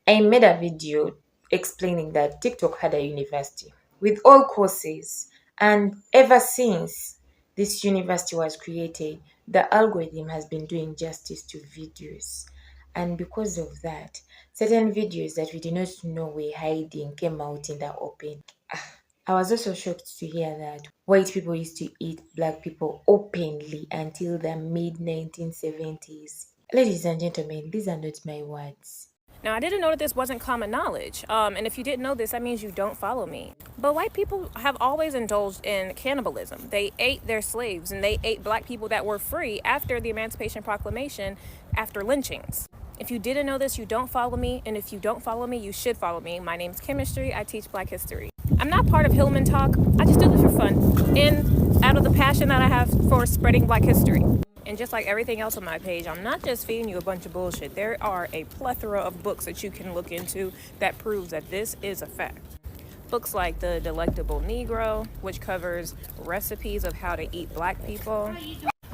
I made a video explaining that TikTok had a university with all courses, and ever since this university was created, the algorithm has been doing justice to videos. And because of that, certain videos that we did not know were hiding came out in the open. I was also shocked to hear that white people used to eat black people openly until the mid 1970s. Ladies and gentlemen, these are not my words. Now, I didn't know that this wasn't common knowledge. And if you didn't know this, that means you don't follow me. But white people have always indulged in cannibalism. They ate their slaves and they ate black people that were free after the Emancipation Proclamation, after lynchings. If you didn't know this, you don't follow me. And if you don't follow me, you should follow me. My name's Chemistry. I teach Black history. I'm not part of Hillman Talk. I just do this for fun and out of the passion that I have for spreading Black history. And just like everything else on my page, I'm not just feeding you a bunch of bullshit. There are a plethora of books that you can look into that proves that this is a fact. Books like The Delectable Negro, which covers recipes of how to eat black people.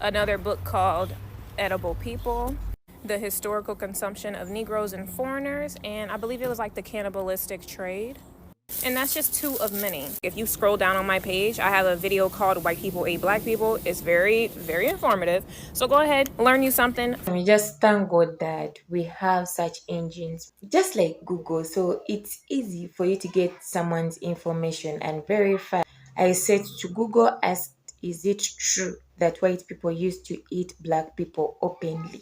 Another book called Edible People, The Historical Consumption of Negroes and Foreigners, and I believe it was like The Cannibalistic Trade. And that's just two of many. If you scroll down on my page, I have a video called White People Ate Black People. It's very, very informative. So go ahead, learn you something. We just thank God that we have such engines, just like Google. So it's easy for you to get someone's information and verify. I said to Google, asked, is it true that white people used to eat black people openly?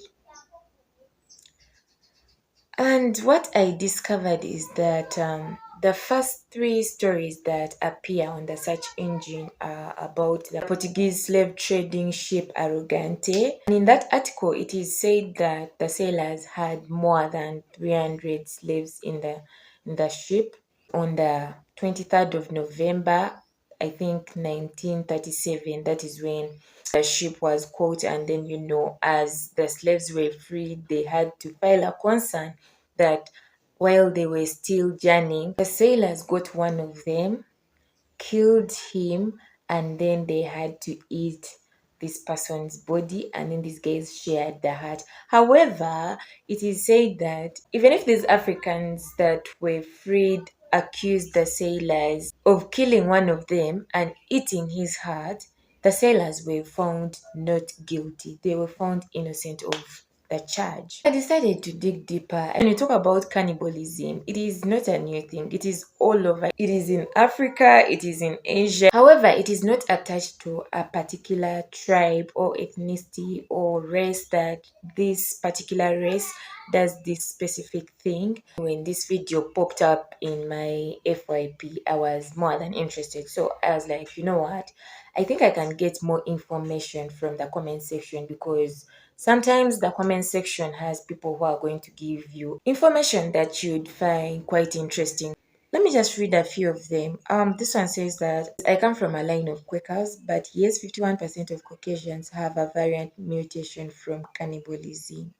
And what I discovered is that the first three stories that appear on the search engine are about the Portuguese slave trading ship Arrogante. And in that article, it is said that the sailors had more than 300 slaves in the ship. On the 23rd of November, I think 1937, that is when the ship was caught, and then as the slaves were freed, they had to file a concern that while they were still journeying, the sailors got one of them, killed him, and then they had to eat this person's body, and then these guys shared the heart. However, it is said that even if these Africans that were freed accused the sailors of killing one of them and eating his heart, the sailors were found not guilty. They were found innocent of the charge. I decided to dig deeper. When you talk about cannibalism, it is not a new thing. It is all over. It is in Africa, it is in Asia. However, it is not attached to a particular tribe or ethnicity or race that this particular race does this specific thing. When this video popped up in my FYP, I was more than interested. So I was like, you know what? I think I can get more information from the comment section, because sometimes the comment section has people who are going to give you information that you'd find quite interesting. Let me just read a few of them. This one says that I come from a line of Quakers, but yes, 51% of Caucasians have a variant mutation from cannibalism.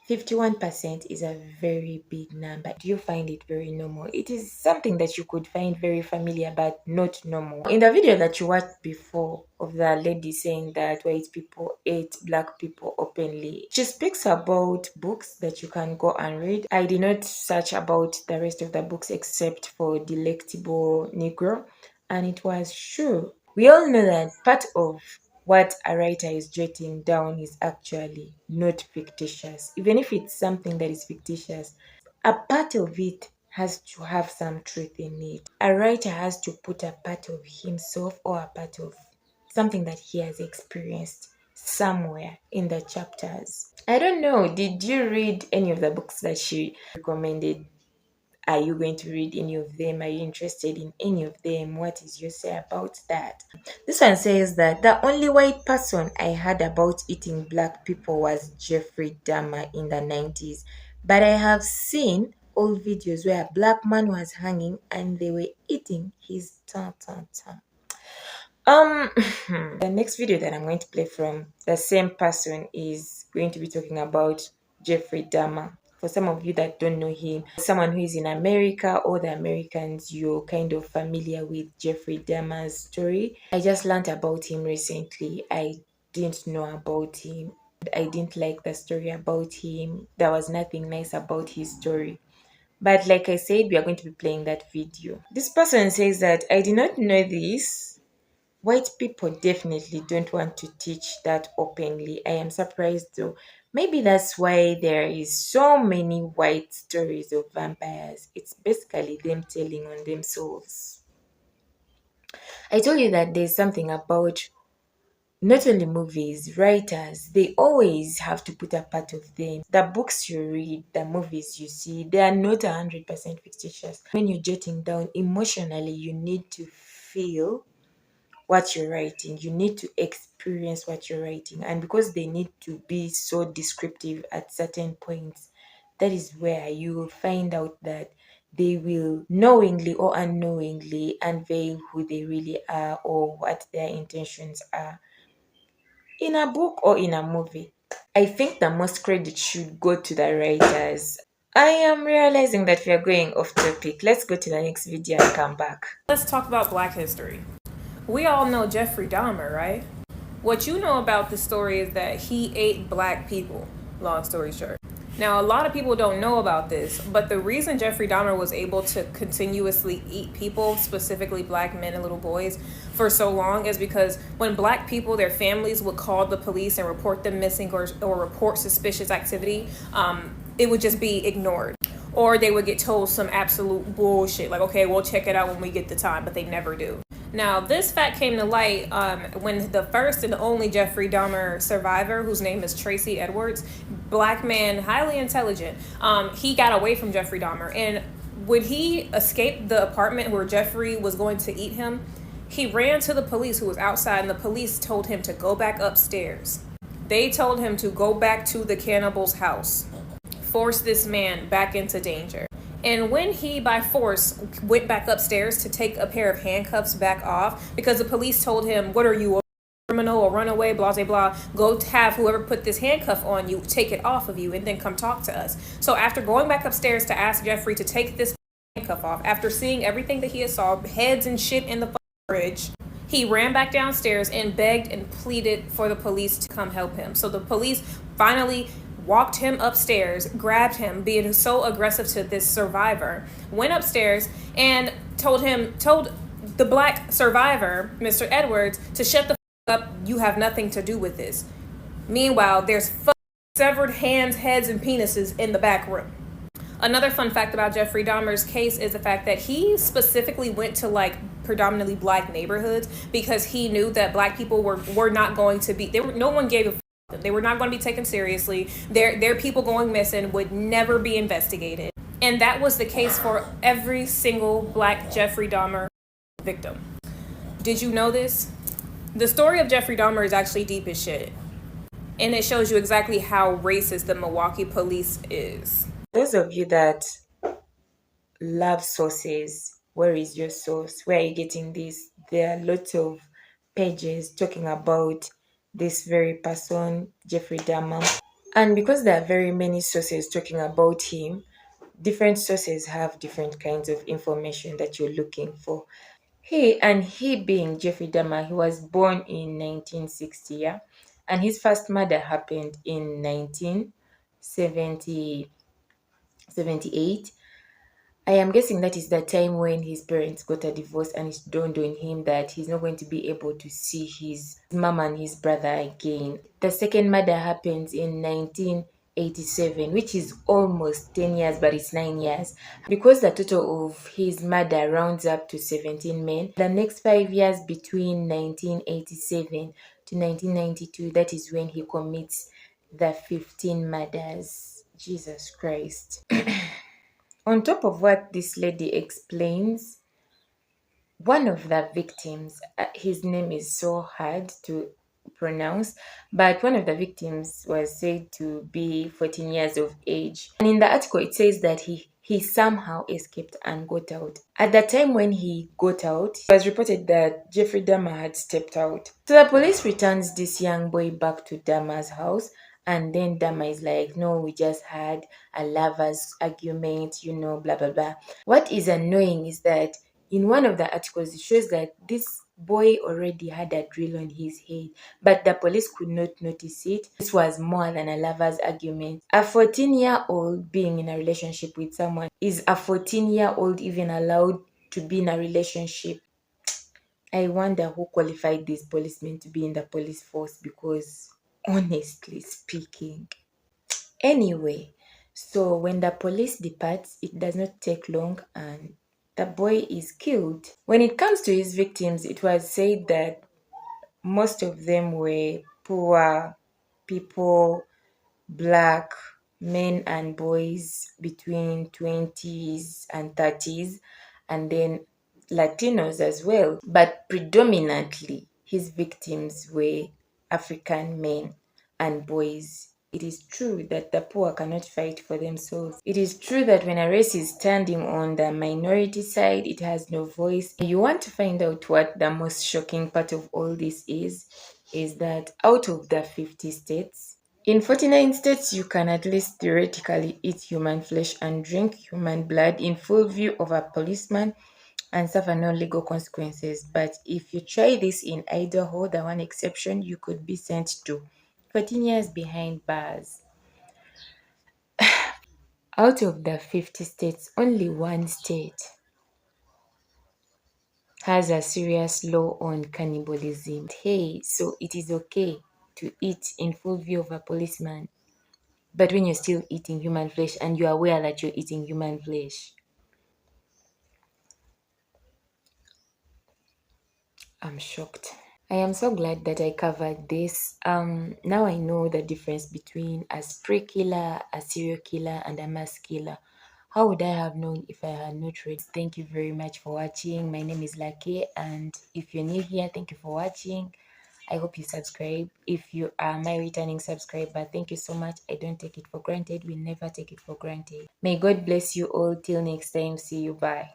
51% is a very big number. Do you find it very normal? It is something that you could find very familiar, but not normal. In the video that you watched before of the lady saying that white people ate black people openly, she speaks about books that you can go and read. I did not search about the rest of the books except for Delectable Negro, and it was true. We all know that part of what a writer is jotting down is actually not fictitious. Even if it's something that is fictitious, a part of it has to have some truth in it. A writer has to put a part of himself or a part of something that he has experienced somewhere in the chapters. I don't know, did you read any of the books that she recommended? Are you going to read any of them? Are you interested in any of them? What is your say about that? This one says that the only white person I heard about eating black people was Jeffrey Dahmer in the 90s. But I have seen old videos where a black man was hanging and they were eating his tongue. Um, the next video that I'm going to play from the same person is going to be talking about Jeffrey Dahmer. For some of you that don't know him, someone who is in America or the Americans, you're kind of familiar with Jeffrey Dahmer's story. I just learned about him recently. I didn't know about him I didn't like the story about him. There was nothing nice about his story. But like I said, we are going to be playing that video. This person says that I did not know this. White people definitely don't want to teach that openly. I am surprised though. Maybe that's why there is so many white stories of vampires. It's basically them telling on themselves. I told you that there's something about not only movies, writers, they always have to put a part of them. The books you read, the movies you see, they are not 100% fictitious. When you're jotting down emotionally, you need to feel what you're writing. You need to experience what you're writing. And because they need to be so descriptive at certain points, that is where you will find out that they will knowingly or unknowingly unveil who they really are or what their intentions are in a book or in a movie. I think the most credit should go to the writers. I am realizing that we are going off topic. Let's go to the next video and come back. Let's talk about Black history. We all know Jeffrey Dahmer, right? What you know about the story is that he ate black people, long story short. Now, a lot of people don't know about this, but the reason Jeffrey Dahmer was able to continuously eat people, specifically black men and little boys, for so long is because when black people, their families would call the police and report them missing or report suspicious activity, it would just be ignored. Or they would get told some absolute bullshit, like, okay, we'll check it out when we get the time, but they never do. Now, this fact came to light when the first and only Jeffrey Dahmer survivor, whose name is Tracy Edwards, black man, highly intelligent, he got away from Jeffrey Dahmer. And when he escaped the apartment where Jeffrey was going to eat him, he ran to the police who was outside, and the police told him to go back upstairs. They told him to go back to the cannibal's house, force this man back into danger. And when he, by force, went back upstairs to take a pair of handcuffs back off, because the police told him, what are you, a criminal or runaway, blah, blah, blah, go have whoever put this handcuff on you, take it off of you, and then come talk to us. So after going back upstairs to ask Jeffrey to take this handcuff off, after seeing everything that he had saw, heads and shit in the fridge, he ran back downstairs and begged and pleaded for the police to come help him. So the police finally walked him upstairs, grabbed him, being so aggressive to this survivor, went upstairs and told the black survivor, Mr. Edwards, to shut the up. You have nothing to do with this. Meanwhile, there's severed hands, heads, and penises in the back room. Another fun fact about Jeffrey Dahmer's case is the fact that he specifically went to like predominantly black neighborhoods because he knew that black people were not going to be, no one gave a they were not going to be taken seriously. Their people going missing would never be investigated. And that was the case for every single black Jeffrey Dahmer victim. Did you know this? The story of Jeffrey Dahmer is actually deep as shit. And it shows you exactly how racist the Milwaukee police is. Those of you that love sources, where is your source? Where are you getting this? There are lots of pages talking about this very person, Jeffrey Dahmer. And because there are very many sources talking about him, different sources have different kinds of information that you're looking for. He being Jeffrey Dahmer, he was born in 1960, yeah? And his first murder happened in 1978. I am guessing that is the time when his parents got a divorce and it dawned on him that he's not going to be able to see his mom and his brother again. The second murder happens in 1987, which is almost 10 years, but it's 9 years. Because the total of his murder rounds up to 17 men, the next 5 years between 1987 to 1992, that is when he commits the 15 murders. Jesus Christ. On top of what this lady explains, one of the victims, his name is so hard to pronounce, but one of the victims was said to be 14 years of age. And in the article, it says that he somehow escaped and got out. At the time when he got out, it was reported that Jeffrey Dahmer had stepped out. So the police returns this young boy back to Dahmer's house. And then Dahmer is like, no, we just had a lover's argument, blah, blah, blah. What is annoying is that in one of the articles, it shows that this boy already had a drill on his head, but the police could not notice it. This was more than a lover's argument. A 14-year-old being in a relationship with someone, is a 14-year-old even allowed to be in a relationship? I wonder who qualified these policemen to be in the police force, because honestly speaking. Anyway, so when the police departs, it does not take long and the boy is killed. When it comes to his victims, it was said that most of them were poor people, black men and boys between 20s and 30s, and then Latinos as well. But predominantly, his victims were African men and boys. It is true that the poor cannot fight for themselves. It is true that when a race is standing on the minority side, it has no voice. You want to find out what the most shocking part of all this is that out of the 50 states, in 49 states, you can at least theoretically eat human flesh and drink human blood in full view of a policeman and suffer no legal consequences. But if you try this in Idaho, the one exception, you could be sent to 14 years behind bars. Out of the 50 states, only one state has a serious law on cannibalism. Hey, so it is okay to eat in full view of a policeman, but when you're still eating human flesh and you're aware that you're eating human flesh, I'm shocked. I am so glad that I covered this. Now I know the difference between a spree killer, a serial killer, and a mass killer. How would I have known if I had not read? Thank you very much for watching. My name is Lucky, and if you're new here, thank you for watching. I hope you subscribe. If you are my returning subscriber, thank you so much. I don't take it for granted. We never take it for granted. May God bless you all. Till next time. See you. Bye.